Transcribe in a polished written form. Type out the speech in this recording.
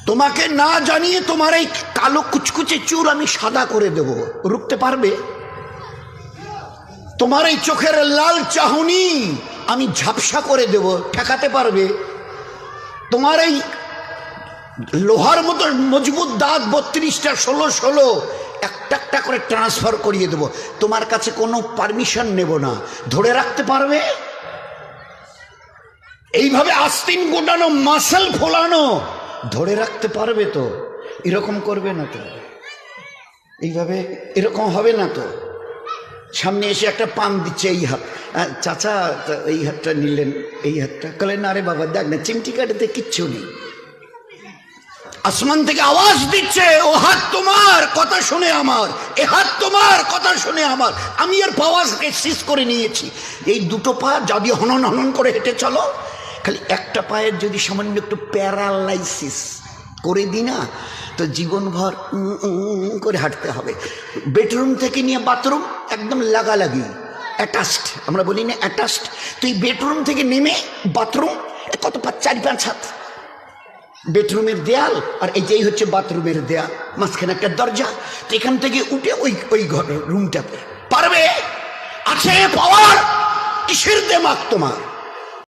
তোমাকে না জানিয়ে তোমার এই কালো কুচকুচে চুল আমি সাদা করে দেব, রুখতে পারবে? তোমার এই চোখের লাল চাহনি আমি ঝাপসা করে দেব, ঠেকাতে পারবে? তোমার এই লোহার মতো মজবুত দাঁত 32টা 16 একটা একটা করে ট্রান্সফার করিয়ে দেব, তোমার কাছে কোনো পারমিশন নেব না, ধরে রাখতে পারবে? এইভাবে আস্তিন গোটানো মাসল ফোলানো ধরে রাখতে পারবে তো? এরকম করবে না তো? এইভাবে এরকম হবে না তো? সামনে এসে একটা পান দিচ্ছে, এই হাত, চাচা এই হাতটা নিলেন, এই হাতটা কলে না রে বাবা দেখ না চিমটি কাটাতে কিচ্ছু নেই। আসমান থেকে আওয়াজ দিচ্ছে, ও হাত তোমার কথা শুনে আমার, এ হাত তোমার কথা শুনে আমার, আমি আর পাওয়াজকে সিজ করে নিয়েছি। এই দুটো পা যদি হনন হনন করে হেঁটে চলো, খালি একটা পায়ের যদি সামান্য একটু প্যারালাইসিস করে দিই না, তো জীবনভর করে হাঁটতে হবে। বেডরুম থেকে নিয়ে বাথরুম একদম লাগালাগি, অ্যাটাচড, আমরা বলি না অ্যাটাচড। তুই বেডরুম থেকে নেমে বাথরুম কত 4-5 হাত, বেডরুমের দেয়াল আর এই যেই হচ্ছে বাথরুমের দেয়াল, মাঝখানে একটা দরজা, তো এখান থেকে উঠে ওই ঘর রুমটাতে পারবে? আছে পাওয়ার? কিসের দেমাগ তোমার?